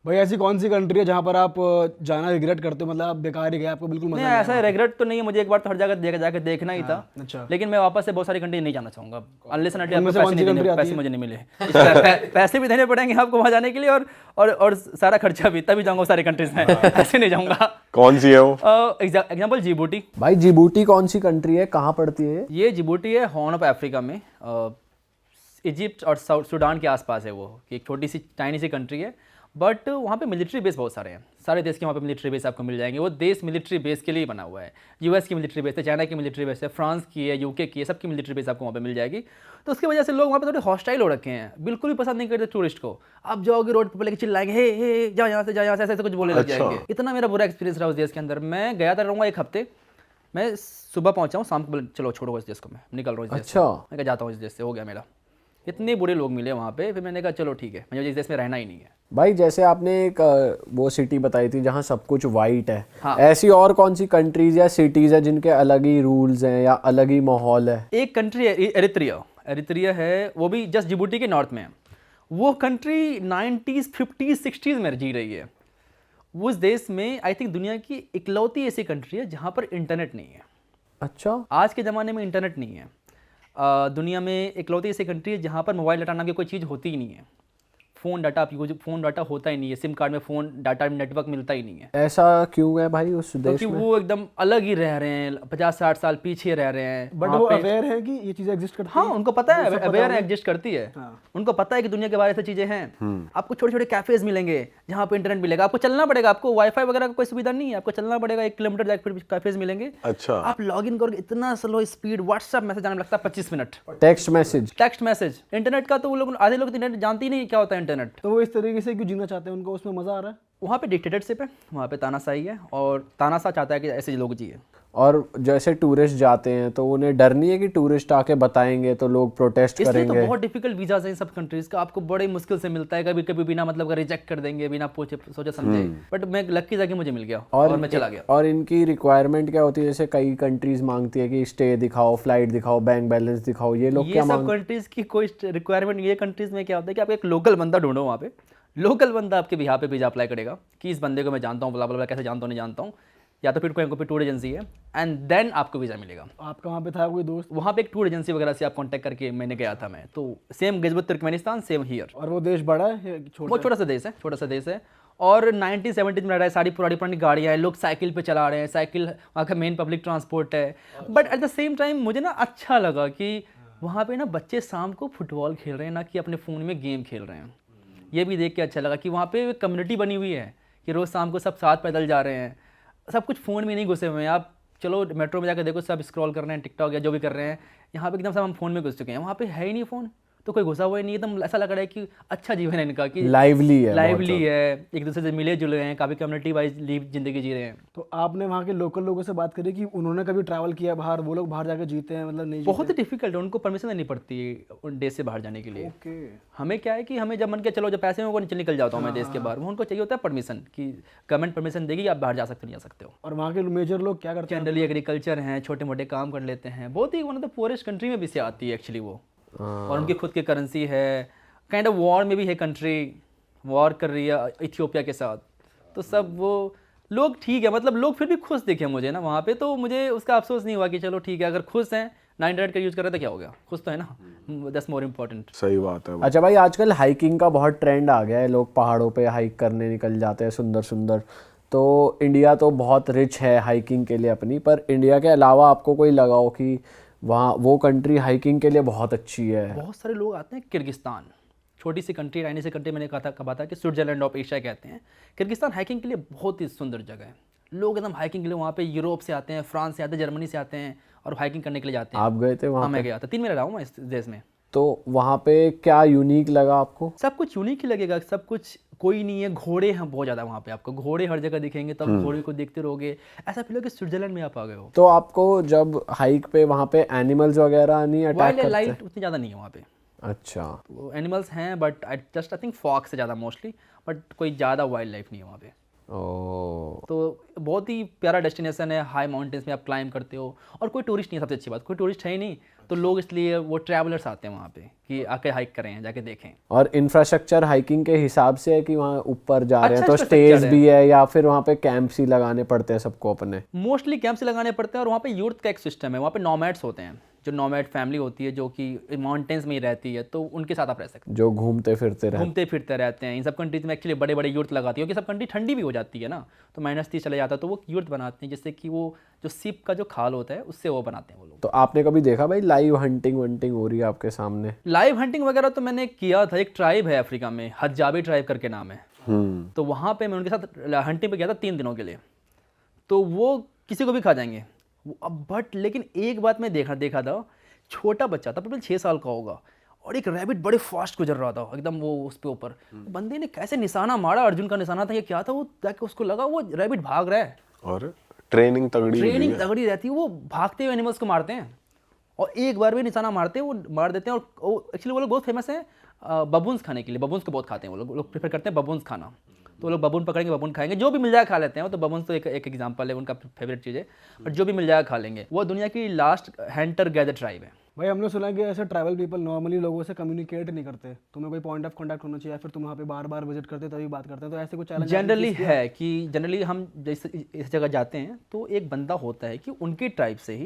भाई ऐसी कौन सी कंट्री है जहाँ पर आप जाना रिग्रेट करते हो, मतलब आप बेकार ही गए, आपको बिल्कुल मजा नहीं, ऐसा रिग्रेट तो नहीं है, मुझे एक बार तो हर जगह जाकर देखना ही था। अच्छा, लेकिन मैं वापस से बहुत सारी कंट्री नहीं जाना चाहूंगा अनलेस एंड उनमें आपको से पैसे कौन सी नहीं country देने, आती पैसे है? मुझे नहीं मिले। पैसे भी देने पड़ेंगे आपको वहाँ जाने के लिए, और सारा खर्चा भी, तभी जाऊँगा सारी कंट्रीज में, ऐसे नहीं जाऊँगा। कौन सी है वो? Example Djibouti. भाई जिबूटी कौन सी कंट्री है, कहाँ पड़ती है ये जिबूटी है हॉर्न ऑफ अफ्रीका में, इजिप्ट और सूडान के आसपास है वो, कि एक छोटी सी टाइनी सी कंट्री है, बट वहाँ पे मिलिट्री बेस बहुत सारे हैं, सारे देश के वहाँ पे मिलिट्री बेस आपको मिल जाएंगे। वो देश मिलिट्री बेस के लिए बना हुआ है, यूएस की मिलिट्री बेस है, चाइना की मिलिट्री बेस है, फ्रांस की है, यूके की है, सबकी मिलिट्री बेस आपको वहाँ पे मिल जाएगी। तो उसकी वजह से लोग वहाँ पे थोड़े हॉस्टाइल हो रखे हैं, बिल्कुल भी पसंद नहीं करते टूरिस्ट को। आप जाओगे रोड पर लेके चिल्लाएंगे, हे जाओ यहाँ से, जाओ यहाँ से, ऐसे कुछ बोले लग जाएंगे। इतना मेरा बुरा एक्सपीरियंस रहा उस देश के अंदर। मैं गया था, रहूँगा 1 हफ्ते, मैं सुबह पहुँचा हूँ, शाम को बोले चलो छोड़ो इस देश को, मैं निकल रहा हूँ इस देश से। मैं कहा जाता हूँ इस देश से, हो गया मेरा। इतने बुरे लोग मिले वहाँ पे, फिर मैंने कहा चलो ठीक है, मुझे इस देश में रहना ही नहीं है। भाई? जैसे आपने एक वो सिटी बताई थी जहाँ सब कुछ वाइट है, हाँ। ऐसी और कौन सी कंट्रीज या सिटीज है जिनके अलग ही रूल्स हैं या अलग ही माहौल है? एक कंट्री है एरित्रिया है, वो भी जस्ट जिबूटी के नॉर्थ में है। वो कंट्री 90s 50s 60s में जी रही है। उस देश में आई थिंक दुनिया की इकलौती ऐसी कंट्री है जहाँ पर इंटरनेट नहीं है। अच्छा, आज के ज़माने में इंटरनेट नहीं है। दुनिया में इकलौती ऐसी कंट्री है जहाँ पर मोबाइल डाटा नाम की कोई चीज़ होती ही नहीं है। फ़ोन डाटा होता ही नहीं है, सिम कार्ड में फ़ोन डाटा नेटवर्क मिलता ही नहीं है। ऐसा क्यों है भाई उस देश क्योंकि में? वो एकदम अलग ही रह रहे हैं, 50-60 साल पीछे रह रहे हैं। बट वहाँ वो पे- अवेयर है कि ये चीजें एग्जिस्ट करती हाँ, हैं? उनको पता है, वो सब पता अवेयर है? एग्जिस्ट करती है। हाँ। उनको पता है कि दुनिया के बारे में चीज़ें हैं। आपको छोटे छोटे कैफेज मिलेंगे जहाँ पे इंटरनेट मिलेगा, आपको चलना पड़ेगा, आपको वाईफाई वगैरह का कोई सुविधा नहीं है, आपको चलना पड़ेगा 1 किलोमीटर जाकर फिर कैफेज मिलेंगे। अच्छा, आप लॉग इन करोगे, इतना स्लो स्पीड, व्हाट्सएप मैसेज आने में लगता है 25 minute, text message. Text message. Internet का तो वो लोग, आधे लोग तो इंटरनेट जानते ही नहीं क्या होता है इंटरनेट। तो वो इस तरीके से क्यों जीना चाहते हैं, उनको उसमें मजा आ रहा है? वहाँ पे डिक्टेटरशिप है, वहाँ पे तानाशाही है, और तानाशाह चाहता है कि ऐसे लोग जिए। और जैसे टूरिस्ट जाते हैं तो उन्हें डर नहीं है कि टूरिस्ट आके बताएंगे तो लोग प्रोटेस्ट इसलिए तो करेंगे? बहुत डिफिकल्ट वीजाज हैं इन सब कंट्रीज का, आपको बड़े मुश्किल से मिलता है, कभी कभी बिना मतलब का रिजेक्ट कर देंगे, बिना पूछे सोचे समझे। बट मैं लकी जाके मुझे मिल गया और मैं चला गया। और इनकी रिक्वायरमेंट क्या होती है? जैसे कई कंट्रीज मांगती है कि स्टे दिखाओ, फ्लाइट दिखाओ, बैंक बैलेंस दिखाओ, ये लोग ये क्या सब मांग? कंट्रीज की कोई रिक्वायरमेंट, ये कंट्रीज में क्या होता है कि आप एक लोकल बंदा ढूंढो, वहाँ पे लोकल बंदा आपके बिहार पे वीजा अप्लाई करेगा कि इस बंदे को मैं जानता हूँ, ब्ला कैसे जानता हूँ नहीं जानता हूँ, या तो फिर कोई टूर एजेंसी है, एंड देन आपको वीज़ा मिलेगा। आपका वहाँ पे था कोई दोस्त? वहाँ पे एक टूर एजेंसी वगैरह से आप कांटेक्ट करके मैंने गया था मैं, तो same Gilgit Turkmenistan, same here. और वो देश बड़ा है या छोटा? वो छोटा सा देश है, और 1970s में रह रहा है, सारी पुरानी गाड़ियाँ हैं, लोग साइकिल पे चला रहे हैं, साइकिल वहाँ का मेन पब्लिक ट्रांसपोर्ट है। But at the same time मुझे ना अच्छा लगा कि वहाँ पे ना बच्चे शाम को फुटबॉल खेल रहे हैं, ना कि अपने फ़ोन में गेम खेल रहे हैं। ये भी देख के अच्छा लगा कि वहाँ पे कम्युनिटी बनी हुई है कि रोज़ शाम को सब साथ पैदल जा रहे हैं, सब कुछ फ़ोन में नहीं घुसे हुए हैं। आप चलो मेट्रो में जाकर देखो, सब स्क्रॉल कर रहे हैं, टिकटॉक या जो भी कर रहे हैं। यहाँ पे एकदम सब हम फ़ोन में घुस चुके हैं, वहाँ पे है ही नहीं फ़ोन, तो कोई घुसा हुआ ही नहीं, एकदम ऐसा लग रहा है कि अच्छा जीवन है इनका, कि लाइवली है, लाइवली है, एक दूसरे से मिले जुले हैं, काफ़ी कम्युनिटी वाइज ज़िंदगी जी रहे हैं। तो आपने वहाँ के लोकल लोगों से बात करी कि उन्होंने कभी ट्रैवल किया बाहर, वो लोग बाहर जाकर जीते हैं, मतलब नहीं? बहुत ही डिफिकल्ट है, उनको परमिशन लेनी पड़ती है उन देश से बाहर जाने के लिए। ओके। हमें क्या है कि हमें जब मन के चलो, जब पैसे में वो निकल जाता हूँ मैं देश के बाहर, वो उनको चाहिए होता है परमिशन, कि गवर्नमेंट परमिशन देगी आप बाहर जा सकते नहीं जा सकते हो। और वहाँ के मेजर लोग क्या करते हैं? जनरली एग्रीकल्चर हैं, छोटे मोटे काम कर लेते हैं, बहुत ही one of the poorest country में भी से आती है एक्चुअली वो। और उनकी खुद की करेंसी है, काइंड ऑफ वॉर में भी है कंट्री, वॉर कर रही है इथियोपिया के साथ। तो सब वो लोग ठीक है, मतलब लोग फिर भी खुश दिखे मुझे ना वहाँ पे, तो मुझे उसका अफसोस नहीं हुआ कि चलो ठीक है, अगर खुश हैं, ना इंटरनेट का यूज़ कर रहे तो क्या हो गया, खुश तो है ना, दैट्स मोर इम्पोर्टेंट। सही बात है। अच्छा भाई, आजकल हाइकिंग का बहुत ट्रेंड आ गया है, लोग पहाड़ों पे हाइक करने निकल जाते हैं, सुंदर सुंदर। तो इंडिया तो बहुत रिच है हाइकिंग के लिए अपनी, पर इंडिया के अलावा आपको कोई लगाओ कि वहाँ वो कंट्री हाइकिंग के लिए बहुत अच्छी है? बहुत सारे लोग आते हैं किर्गिस्तान, छोटी सी कंट्री, राइनी सी कंट्री, मैंने कहा था कि स्विट्जरलैंड ऑफ एशिया कहते हैं। किर्गिस्तान हाइकिंग के लिए बहुत ही सुंदर जगह है, लोग एकदम हाइकिंग के लिए वहाँ पे यूरोप से आते हैं, फ्रांस से आते हैं, जर्मनी से आते हैं और हाइकिंग करने के लिए जाते हैं। आप गए थे वहाँ? हाँ मैं गया था, 3 महीने रहा हूँ मैं इस देश में। तो वहाँ पे क्या यूनिक लगा आपको? सब कुछ यूनिक ही लगेगा, सब कुछ कोई नहीं है। घोड़े हैं बहुत ज़्यादा वहाँ पे, आपको घोड़े हर जगह दिखेंगे, तब घोड़े को देखते रहोगे, ऐसा फील हो कि स्विट्जरलैंड में आप आ गए हो। तो आपको जब हाइक पे वहाँ पे एनिमल्स वगैरह नहीं अटैक वाइल्ड करते? लाइफ उतनी ज़्यादा नहीं है वहाँ पे। अच्छा। तो एनिमल्स हैं बट आई थिंक फॉक्स से ज़्यादा मोस्टली, बट कोई ज़्यादा वाइल्ड लाइफ नहीं है वहाँ पे। ओह। तो बहुत ही प्यारा डेस्टिनेशन है, हाई माउंटेन्स में आप क्लाइंब करते हो, और कोई टूरिस्ट नहीं है, सबसे अच्छी बात, कोई टूरिस्ट है ही नहीं, तो लोग इसलिए वो ट्रैवलर्स आते हैं वहाँ पे कि आके हाइक करें, जाके देखें। और इंफ्रास्ट्रक्चर हाइकिंग के हिसाब से है कि वहाँ ऊपर जा रहे हैं अच्छा तो infrastructure स्टेज है। भी है या फिर वहाँ पे कैंप्स ही लगाने पड़ते हैं सबको अपने? मोस्टली कैंप से लगाने पड़ते हैं और वहाँ पे यूथ का एक सिस्टम है, वहाँ पे नॉमैड्स होते हैं, जो नॉमैड फैमिली होती है जो कि माउंटेन्स में ही रहती है, तो उनके साथ आप रह सकते जो घूमते फिरते हैं, रहते घूमते फिरते रहते हैं। इन सब कंट्रीज में एक्चुअली बड़े बड़े यूर्ट लगाती है, क्योंकि सब कंट्री ठंडी भी हो जाती है ना, तो -30 चले जाता है, तो वो यूर्ट बनाते हैं जिससे कि वो जो सिप का जो खाल होता है उससे वो बनाते हैं वो लोग। तो आपने कभी देखा भाई लाइव हंटिंग वंटिंग हो रही है आपके सामने? लाइव हंटिंग वगैरह तो मैंने किया था, एक ट्राइब है अफ्रीका में, हजाबी ट्राइब करके नाम है, तो वहाँ पे मैं उनके साथ हंटिंग पे गया था 3 दिनों के लिए। तो वो किसी को भी खा जाएंगे बट लेकिन एक बात मैं देखा था, छोटा बच्चा था, 6 साल का होगा, और एक रैबिट बड़े फास्ट गुजर रहा था एकदम वो उस पे ऊपर, बंदे ने कैसे निशाना मारा, अर्जुन का निशाना था ये क्या था, वो जाके उसको लगा वो रैबिट भाग रहा है। और ट्रेनिंग तगड़ी तगड़ी रहती है, वो भागते हुए एनिमल्स को मारते हैं और एक बार भी निशाना मारते हैं वो मार देते हैं। और एक्चुअली वो लोग बहुत फेमस हैं बबून्स खाने के लिए, बबून्स को बहुत खाते हैं वो लोग प्रेफर करते हैं बबून्स खाना, तो वो लोग बबून पकड़ेंगे, बबून खाएंगे, जो भी मिल जाए खा लेते हैं। वो तो बबून्स तो एक एग्जांपल है, उनका फेवरेट चीज़ है, और जो भी मिल जाए खा लेंगे। वो दुनिया की लास्ट हंटर गैदर ट्राइब है। भाई हमने सुना है कि ऐसे ट्रैवल पीपल नॉर्मली लोगों से कम्युनिकेट नहीं करते, तुम्हें कोई पॉइंट ऑफ कांटेक्ट होना चाहिए, फिर तुम वहाँ पे बार बार विजिट करते तभी बात करते हैं, तो ऐसे कुछ चैलेंज जनरली है कि जनरली हम जैसे इस जगह जाते हैं तो एक बंदा होता है कि उनकी ट्राइब से ही,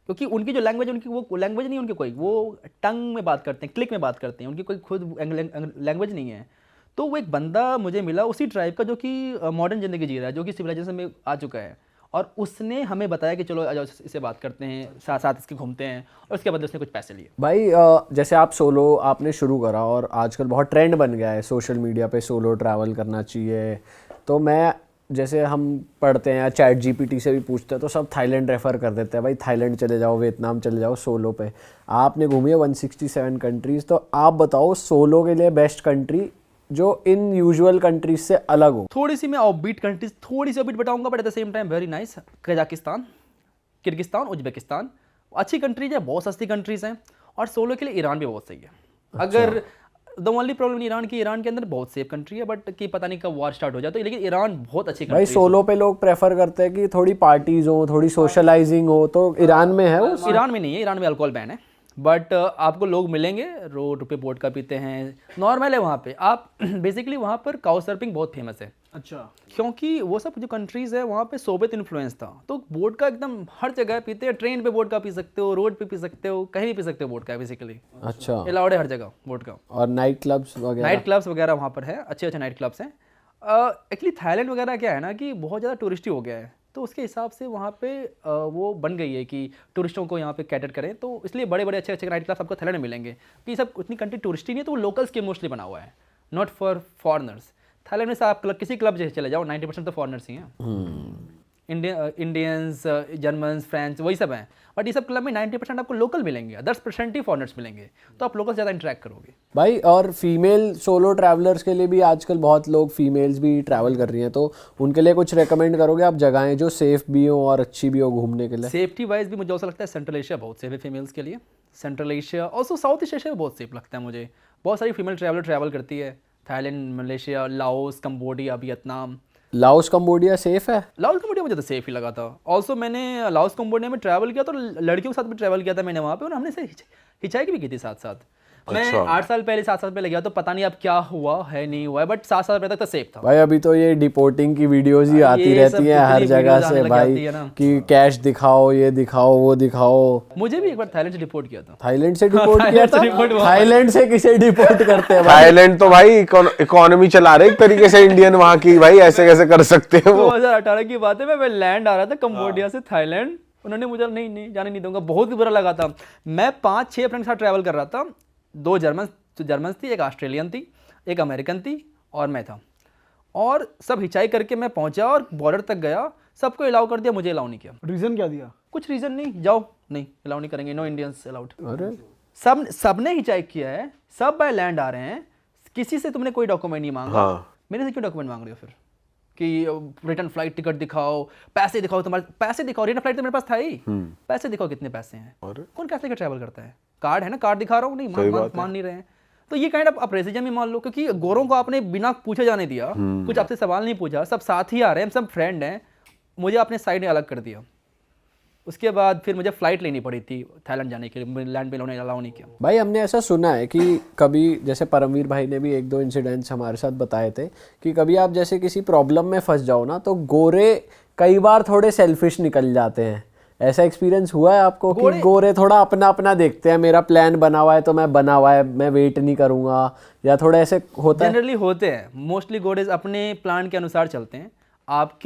क्योंकि उनकी जो लैंग्वेज, उनकी वो लैंग्वेज नहीं है उनकी कोई, वो टंग में बात करते हैं, क्लिक में बात करते हैं, उनकी कोई खुद लैंग्वेज नहीं है। तो वो एक बंदा मुझे मिला उसी ट्राइब का जो कि मॉडर्न ज़िंदगी जी रहा है, जो कि सिविलाइजेशन में आ चुका है, और उसने हमें बताया कि चलो आ जाओ इससे बात करते हैं, साथ साथ इसके घूमते हैं, और उसके बाद उसने कुछ पैसे लिए। भाई जैसे आप सोलो आपने शुरू करा और आजकल बहुत ट्रेंड बन गया है सोशल मीडिया पे सोलो ट्रैवल करना चाहिए, तो मैं जैसे हम पढ़ते हैं या चैट जीपीटी से भी पूछते हैं तो सब थाईलैंड रेफ़र कर देते हैं, भाई थाईलैंड चले जाओ, वियतनाम चले जाओ सोलो पे। आपने घूमी है 167 कंट्रीज़, तो आप बताओ सोलो के लिए बेस्ट कंट्री जो इन यूजुअल कंट्रीज से अलग हो। थोड़ी सी मैं ऑफबीट कंट्रीज थोड़ी सी ऑफबीट बताऊंगा, but at the same time very nice. Kazakhstan, Kyrgyzstan, Uzbekistan अच्छी कंट्रीज है, बहुत सस्ती कंट्रीज हैं, और सोलो के लिए ईरान भी बहुत सही है। अगर द ओनली प्रॉब्लम ईरान की, ईरान के अंदर बहुत सेफ कंट्री है, बट कि पता नहीं कब वॉर स्टार्ट हो जाए, तो लेकिन ईरान बहुत अच्छी भाई कंट्री सोलो पे लोग प्रेफर करते हैं कि थोड़ी पार्टीज हो, थोड़ी सोशलाइजिंग हो, तो ईरान में है वो? ईरान में नहीं है, ईरान में अल्कोहल बैन है, बट आपको लोग मिलेंगे रोड पे वोडका पीते हैं, नॉर्मल है वहाँ पे। आप बेसिकली वहाँ पर काउ सर्फिंग बहुत फेमस है। अच्छा, क्योंकि वो सब जो कंट्रीज़ है वहाँ पे सोवियत इन्फ्लुएंस था, तो वोडका एकदम हर जगह पीते हैं, ट्रेन पे वोडका पी सकते हो, रोड पे पी सकते हो, कहीं भी पी सकते हो वोडका, बेसिकली अच्छा, अलाउड है हर जगह वोडका। और नाइट क्लब्स वगैरह? नाइट क्लब्स वगैरह वहाँ पर है, अच्छे अच्छे नाइट क्लब्स हैं। एक्चुअली थाईलैंड वगैरह क्या है ना कि बहुत ज़्यादा टूरिस्टी हो गया है, तो उसके हिसाब से वहाँ पे वो बन गई है कि टूरिस्टों को यहाँ पे कैटर करें, तो इसलिए बड़े बड़े अच्छे अच्छे नाइट क्लब्स आपको थाईलैंड में मिलेंगे, कि सब उतनी कंट्री टूरिस्टी नहीं है, तो वो लोकल्स के मोस्टली बना हुआ है, नॉट फॉर फॉरनर्स। थाईलैंड में आप किसी क्लब जैसे चले जाओ 90% तो फॉरनर्स ही हैं, इंडियंस, जर्मन्स, फ्रेंच, वही सब हैं, बट ये सब क्लब में 90% आपको लोकल मिलेंगे, 10% ही फॉरनर्स मिलेंगे, तो आप लोकल ज़्यादा इंटरेक्ट करोगे। भाई और फीमेल सोलो ट्रैवलर्स के लिए भी आजकल बहुत लोग फीमेल्स भी ट्रैवल कर रही हैं, तो उनके लिए कुछ रेकमेंड करोगे आप जगहें जो सेफ भी हो और अच्छी भी हो घूमने के लिए? सेफ्टी वाइज भी मुझे ऐसा लगता है सेंट्रल एशिया बहुत सेफ है फीमेल्स के लिए, central Asia also south east Asia बहुत सेफ लगता है मुझे, बहुत सारी फीमेल ट्रैवल करती है, Thailand, Malaysia, Laos, Cambodia, Vietnam. Laos Cambodia safe है? लाओस कंबोडिया मुझे तो सेफ ही लगा था। ऑल्सो मैंने लाओस कंबोडिया में ट्रैवल किया, तो लड़कियों के साथ भी ट्रैवल किया था मैंने वहाँ पे, और हमने से हिचाइक भी की थी साथ साथ। मैं 8 साल पहले 7 साल पहले गया, तो पता नहीं अब क्या हुआ है नहीं हुआ है, बट 7 साल पहले तक तो सेफ था। भाई अभी तो ये डिपोर्टिंग की वीडियोस ही आती ये रहती सब हैं हर कितनी जगह वीडियोस से आने लग भाई, जाती है ना। कि कैश दिखाओ, ये दिखाओ, वो दिखाओ। मुझे भी एक बार थाईलैंड से डिपोर्ट किया था। थाईलैंड से डिपोर्ट किया थाईलैंड से डिपोर्ट था? हुआ। थाईलैंड से किसे डिपोर्ट करते हैं भाई? थाईलैंड तो भाई इकोनॉमी चला रहे एक तरीके से इंडियन वहां की, भाई ऐसे कैसे कर सकते हैं वो? 2018 की बात है, मैं लैंड आ रहा था कंबोडिया से थाईलैंड, उन्होंने मुझे नहीं जाने नहीं दूंगा, बहुत ही बुरा लगा था। मैं 5-6 फ्रेंड के साथ ट्रैवल कर रहा था, 2 जर्मन थी, एक ऑस्ट्रेलियन थी, एक अमेरिकन थी, और मैं था, और सब हिचाई करके मैं पहुंचा और बॉर्डर तक गया, सबको अलाउ कर दिया, मुझे अलाउ नहीं किया। रीजन क्या दिया? कुछ रीज़न नहीं, जाओ, नहीं अलाउ नहीं करेंगे, नो इंडियंस अलाउड। अरे सबने हिचाई किया है, सब बाय लैंड आ रहे हैं, किसी से तुमने कोई डॉक्यूमेंट नहीं मांगा। मेरे से क्यों डॉक्यूमेंट मांग रहे हो फिर कि रिटर्न फ्लाइट टिकट दिखाओ, पैसे दिखाओ, तुम्हारे पैसे दिखाओ, रिटर्न फ्लाइट तो मेरे पास था ही, पैसे दिखाओ कितने पैसे हैं। कौन कैसे लेकर ट्रैवल करता है? कार्ड है ना, कार्ड दिखा रहा हूँ, नहीं मान नहीं रहे हैं, तो ये काइंड ऑफ आप रेसिज्म ही मान लो, क्योंकि गोरों को आपने बिना पूछे जाने दिया, कुछ आपसे सवाल नहीं पूछा, सब साथ ही आ रहे हैं, सब फ्रेंड हैं, मुझे आपने साइड में अलग कर दिया। उसके बाद फिर मुझे फ़्लाइट लेनी पड़ी थी थाईलैंड जाने के लिए, लैंड पे अलाउ नहीं किया। भाई हमने ऐसा सुना है कि कभी जैसे परमवीर भाई ने भी 1-2 इंसिडेंट्स हमारे साथ बताए थे कि कभी आप जैसे किसी प्रॉब्लम में फंस जाओ ना तो गोरे कई बार थोड़े सेल्फिश निकल जाते हैं। ऐसा एक्सपीरियंस हुआ है आपको कि गोरे थोड़ा अपना अपना देखते हैं, मेरा प्लान बना हुआ है तो मैं बना हुआ है, मैं वेट नहीं करूंगा, या थोड़ा ऐसे होता है? जनरली होते हैं, मोस्टली गोरेज अपने प्लान के अनुसार चलते हैं। आप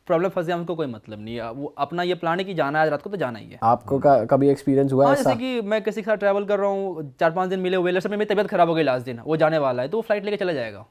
प्रॉब्लम फंसे हैं उनको कोई मतलब नहीं है, वो अपना ये प्लान है कि जाना है आज रात को तो जाना ही है। आपको कभी एक्सपीरियंस हुआ हाँ, है ऐसा? जैसे कि मैं किसी के साथ ट्रैवल कर रहा हूँ, 4-5 दिन मिले हुए, लास्ट में मेरी तबीयत खराब हो गई, लास्ट दिन वो जाने वाला है तो वो फ्लाइट लेके चला जाएगा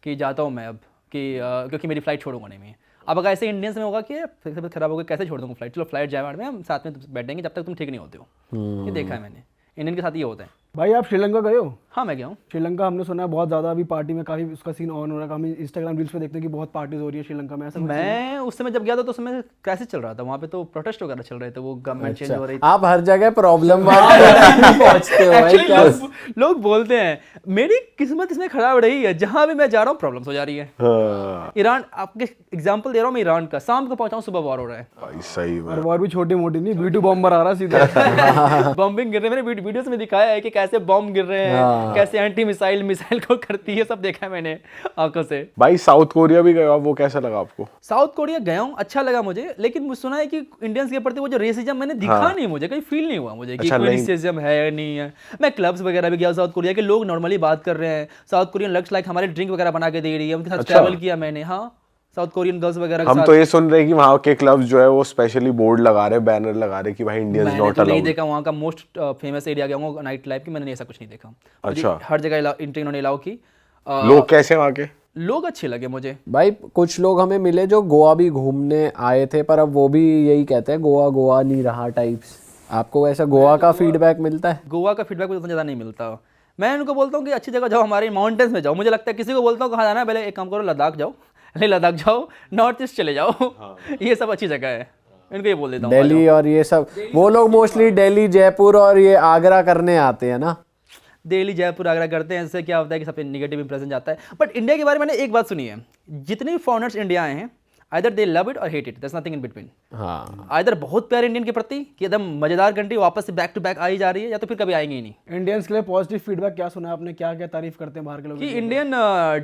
कि जाता हूँ मैं अब, कि क्योंकि मेरी फ्लाइट छोड़ूंगा नहीं मैं। अब अगर ऐसे इंडियंस में होगा कि तबीयत खराब हो गई कैसे छोड़ दूँगा फ्लाइट, चलो फ्लाइट जाए में हम साथ में बैठेंगे जब तक तुम ठीक नहीं होते हो। ये देखा है मैंने, इंडियन के साथ ये होता है। भाई आप श्रीलंका गए हो? हाँ मैं गया हूँ। श्रीलंका हमने सुना है बहुत ज़्यादा अभी पार्टी में काफ़ी उसका सीन ऑन हो रहा है, हम इंस्टाग्राम रील्स पे देखते हैं कि बहुत पार्टीज हो रही है श्रीलंका में, ऐसा कुछ मैं उस समय जब गया था तो उस समय क्राइसिस चल रहा था वहाँ पे, तो प्रोटेस्ट वगैरह चल रहे थे, वो गवर्नमेंट चेंज हो रही थी। आप हर जगह प्रॉब्लम पहुंचते हो भाई, Actually, क्या? लोग बोलते हैं मेरी किस्मत इसमें खराब रही है, जहाँ भी मैं जा रहा हूँ प्रॉब्लम्स हो जा रही है। हाँ, ईरान, आपके एग्जांपल दे रहा हूँ मैं ईरान का, शाम को पहुंचा हूँ सुबह वॉर हो रहा है। भाई सही में। और वो भी छोटी मोटी नहीं, B2 बॉम्बर आ रहा है सीधे। बॉम्बिंग गिर रहे हैं, मैंने वीडियोस में दिखाया है कि कैसे बॉम्ब गिर रहे हैं, कैसे एंटी मिसाइल को करती है, सब देखा है मैंने आंखों से। भाई साउथ कोरिया भी गए हो आप, वो कैसा लगा आपको? साउथ कोरिया गया हूँ, अच्छा लगा मुझे, लेकिन मुझे सुना है कि इंडियंस के प्रति वो जो रेसिज्म मैंने दिखा नहीं, मुझे कहीं फील नहीं हुआ मुझे कि अच्छा, कोई नहीं। रेसिज्म है या नहीं है। मैं क्लब्स वगैरह भी गया साउथ कोरिया के, लोग नॉर्मली बात कर रहे हैं, साउथ कोरियन लग्स लाइक हमारे ड्रिंक वगैरह बना के दे रही है, उनके साथ अच्छा। ट्रैवल किया मैंने। हाँ, साउथ कोरियन गर्ल्स वगैरह के हम साथ। तो ये सुन रहे हैं कि वहाँ के क्लब्स जो है वो स्पेशली बोर्ड लगा रहे, बैनर लगा रहे कि भाई इंडियंस मैंने नॉट तो नहीं अलाउड। देखा वहाँ का मोस्ट फेमस एरिया गया हूँ नाइट लाइफ की, मैंने ऐसा कुछ नहीं देखा। अच्छा। मुझे हर जगह एंट्री इन्होंने अलाउ की। लोग कैसे वहाँ के? लोग अच्छे लगे मुझे। भाई कुछ लोग हमें मिले जो गोवा भी घूमने आए थे, पर अब वो भी यही कहते हैं गोवा गोवा नहीं रहा टाइप्स। आपको ऐसा गोवा का फीडबैक मिलता है? गोवा का फीडबैक मुझे उतना ज़्यादा नहीं मिलता। मैं उनको बोलता हूँ कि अच्छी जगह जाओ, हमारे माउंटेन्स में जाओ। मुझे लगता है किसी को बोलता हूँ कहाँ जाना है, पहले एक काम करो लद्दाख जाओ, नहीं लद्दाख जाओ, नॉर्थ ईस्ट चले जाओ, ये सब अच्छी जगह है, इनको ये बोल देता हूँ। दिल्ली और ये सब, वो लोग मोस्टली दिल्ली जयपुर और ये आगरा करने आते हैं ना। दिल्ली जयपुर आगरा करते हैं, इससे क्या होता है कि सब पे नेगेटिव इंप्रेशन जाता है। बट इंडिया के बारे में मैंने एक बात सुनी है, जितने भी फॉरेनर्स इंडिया आए हैं, आइदर दे लव इट और hate it, there is nothing in between. हाँ, आइदर बहुत प्यार इंडियन के प्रति कि एकदम मजेदार कंट्री वापस से बैक टू बैक आई जा रही है, या तो फिर कभी आएंगे ही नहीं। इंडियंस के लिए पॉजिटिव फीडबैक क्या सुना है आपने, क्या क्या तारीफ करते हैं बाहर के लोग? कि इंडियन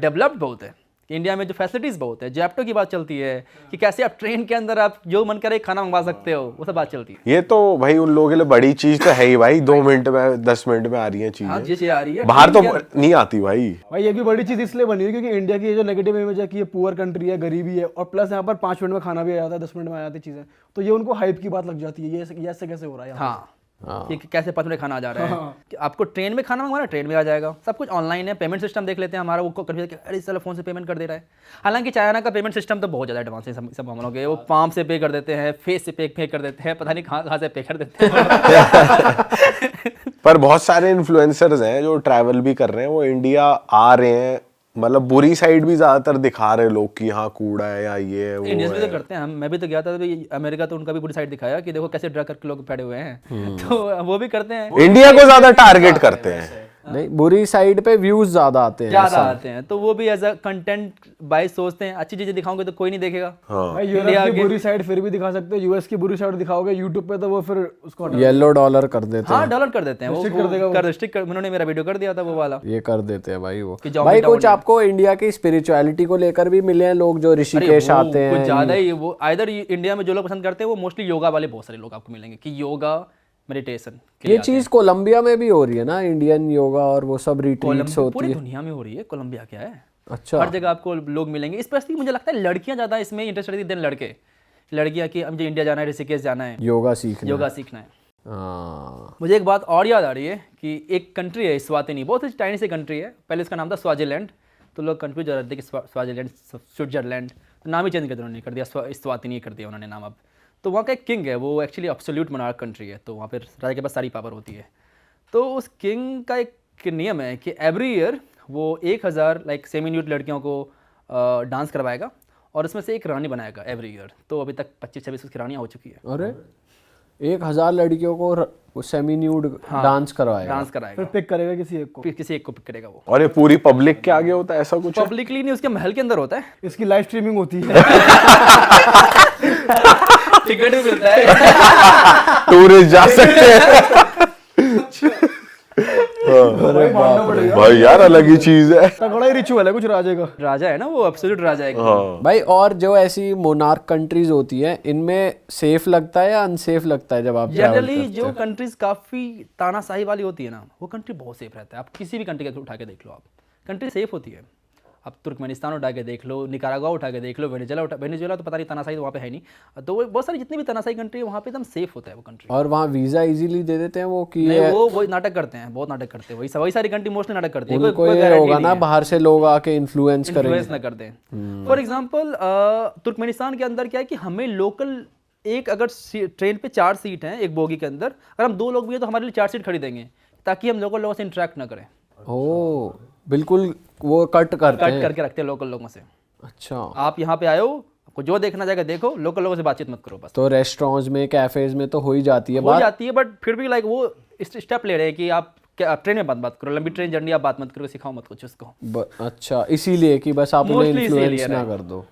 डेवलप्ड बहुत है, कि इंडिया में जो फैसिलिटीज़ बहुत है, जैप्टो की बात चलती है कि कैसे आप ट्रेन के अंदर आप जो मन करे खाना मंगवा सकते हो, वो सब बात चलती है। ये तो भाई उन लोगों के लिए बड़ी चीज तो है ही भाई, 2 मिनट में 10 मिनट में आ रही है हाँ, चीजें, ये आ रही है बाहर तो नहीं आती भाई। भाई ये भी बड़ी चीज़ इसलिए बनी है क्योंकि इंडिया की ये जो नेगेटिव इमेज है कि ये पुअर कंट्री है, गरीबी है, और प्लस यहाँ पर 5 मिनट में खाना भी आ जाता है, 10 मिनट में आ जाती चीज़ें, तो ये उनको हाइप की बात लग जाती है। ये ऐसे कैसे हो रहा है यहाँ हाँ, कि कैसे 5 मिनट खाना आ जा रहा है, कि आपको ट्रेन में खाना मंगवाना ट्रेन में आ जाएगा, सब कुछ ऑनलाइन है। पेमेंट सिस्टम देख लेते हैं हमारा, वो कन्फ्यूज अरे चलो फोन से पेमेंट कर दे रहा है। हालांकि चाइना का पेमेंट सिस्टम तो बहुत ज़्यादा एडवांस है, सब हम लोग वो पाम से पे कर देते हैं, फेस से पे कर देते हैं, पता नहीं कहाँ से पे कर देते हैं। पर बहुत सारे इन्फ्लुएंसर्स हैं जो ट्रैवल भी कर रहे हैं, वो इंडिया आ रहे हैं, मतलब बुरी साइड भी ज्यादातर दिखा रहे हैं लोग कि यहाँ कूड़ा है या ये है वो इंडियंस भी है। तो करते हैं, मैं भी तो गया था तो अमेरिका, तो उनका भी बुरी साइड दिखाया कि देखो कैसे ड्रग करके लोग पड़े हुए हैं, तो वो भी करते हैं। इंडिया को ज्यादा टारगेट करते हैं। नहीं, बुरी साइड पे व्यूज ज्यादा आते हैं। ज़्यादा आते हैं, तो वो भी एज अ कंटेंट बाय सोचते हैं, अच्छी चीज़ें दिखाओगे तो कोई नहीं देखेगा। भाई यूरोप की बुरी साइड फिर भी दिखा सकते हो, यूएस की बुरी साइड दिखाओगे यूट्यूब पे तो वो फिर उसको हटा येलो डॉलर कर देते हैं। हाँ, डाउनलोड कर देते हैं, वो कर देगा वो। कर स्टिक कर, उन्होंने मेरा वीडियो कर दिया था वो वाला। ये कर देते हैं भाई वो। कि जाओ भाई बेटा कुछ आपको इंडिया की स्पिरिचुअलिटी को लेकर भी मिले हैं लोग जो ऋषिकेश आते हैं? कुछ ज़्यादा ही वो, आइदर इंडिया में जो लोग पसंद करते हैं वो मोस्टली योगा वाले बहुत सारे लोग आपको मिलेंगे, कि योगा मेडिटेशन के ये लिए आते हैं। चीज कोलंबिया में भी हो रही है ना, इंडियन योगा और वो सब रिट्रीट्स कोलंबिया होती पूरी है। दुनिया में हो रही है, कोलंबिया क्या है, अच्छा, हर जगह आपको लोग मिलेंगे। स्पेशली मुझे लगता है लड़कियां ज़्यादा इसमें इंटरेस्टेड थी देन लड़के। लड़कियां कि मुझे इंडिया जाना है, ऋषिकेश जाना है, योगा सीखना। योगा सीखना है। हाँ, मुझे एक बात और याद आ रही है कि एक कंट्री है स्वातिनी, बहुत ही टाइनी सी कंट्री है, पहले इसका नाम था स्वाजिलैंड, तो लोग कंफ्यूज हो रहे थे कि स्वाजिलैंड स्विट्जरलैंड, तो नाम ही चेंज कर दिया उन्होंने, कर दिया स्वातिनी कर दिया उन्होंने नाम अब। तो वहाँ का एक किंग है, वो एक्चुअली एब्सोल्यूट मोनार्क कंट्री है, तो वहाँ पर राजा के पास सारी पावर होती है। तो उस किंग का एक नियम है कि एवरी ईयर वो 1000 लाइक सेमी न्यूड लड़कियों को डांस करवाएगा और उसमें से एक रानी बनाएगा एवरी ईयर। तो अभी तक 25-26 उसकी रानियाँ हो चुकी है। अरे 1000 लड़कियों को सेमी न्यूड डांस करवाएगा? डांस कराएगा, फिर पिक करेगा किसी एक को। फिर किसी एक को पिक करेगा वो। और ये पूरी पब्लिक के आगे होता है ऐसा कुछ है? पब्लिकली नहीं, उसके महल के अंदर होता है। इसकी लाइव स्ट्रीमिंग होती है। टिकट भी मिलता है। टूरिस्ट जा सकते हैं। भाई मानना पड़ेगा, भाई यार अलग ही चीज है। तगड़ा ही रिचुअल है कुछ राजे का। राजा है ना वो, एब्सोल्यूट राजा है। हाँ भाई और जो ऐसी मोनार्क कंट्रीज होती है इनमें सेफ लगता है या अनसेफ लगता है जब आप travel जनरली करते जो हैं? कंट्रीज काफी तानाशाही वाली होती है ना, वो कंट्री बहुत सेफ रहता है। आप किसी भी कंट्री का उठा के देख लो, आप कंट्री सेफ होती है। अब तुर्कमेनिस्तान उठा के देख लो, निकारागुआ उठा के देख लो, वेनेजुएला तो पता नहीं, तानाशाही तो वहाँ पे है नहीं। तो वो बहुत सारी जितनी भी तानाशाही कंट्री है वहाँ पे एकदम सेफ होता है वो कंट्री। और वहाँ वीजा इजीली दे देते हैं वो कि नहीं, वो नाटक करते हैं, बहुत नाटक करते हैं। वही सारी कंट्री मोस्टली नाटक करती है। उनको ये होगा ना बाहर से लोग आके इन्फ्लुएंस करेंगे। इन्फ्लुएंस ना कर दें। फॉर एग्जांपल तुर्कमेनिस्तान के अंदर क्या है कि हमें लोकल एक, अगर ट्रेन पे 4 सीट हैं एक बोगी के अंदर, अगर हम 2 लोग भी हैं तो हमारे लिए 4 सीट खड़ी देंगे ताकि हम लोकल लोगों से इंटरेक्ट ना करें। ओ बिल्कुल, वो कट करते कट हैं। करके रखते हैं लोकल लोगों से। अच्छा, आप यहाँ पे आए हो, आपको जो देखना जाएगा देखो, लोकल लोगों से बातचीत मत करो बस। तो रेस्टोरेंट्स में, कैफेज में तो हो ही जाती है हो बात। जाती है, बट फिर भी लाइक वो स्टेप ले रहे हैं कि आप ट्रेन में बात करो, लंबी ट्रेन जर्नी आप बात मत करो, सिखाओ मत कुछ उसको। अच्छा, इसीलिए कि बस आप उन्हें Mostly इन्फ्लुएंस इसीलिए ना है। कर दो।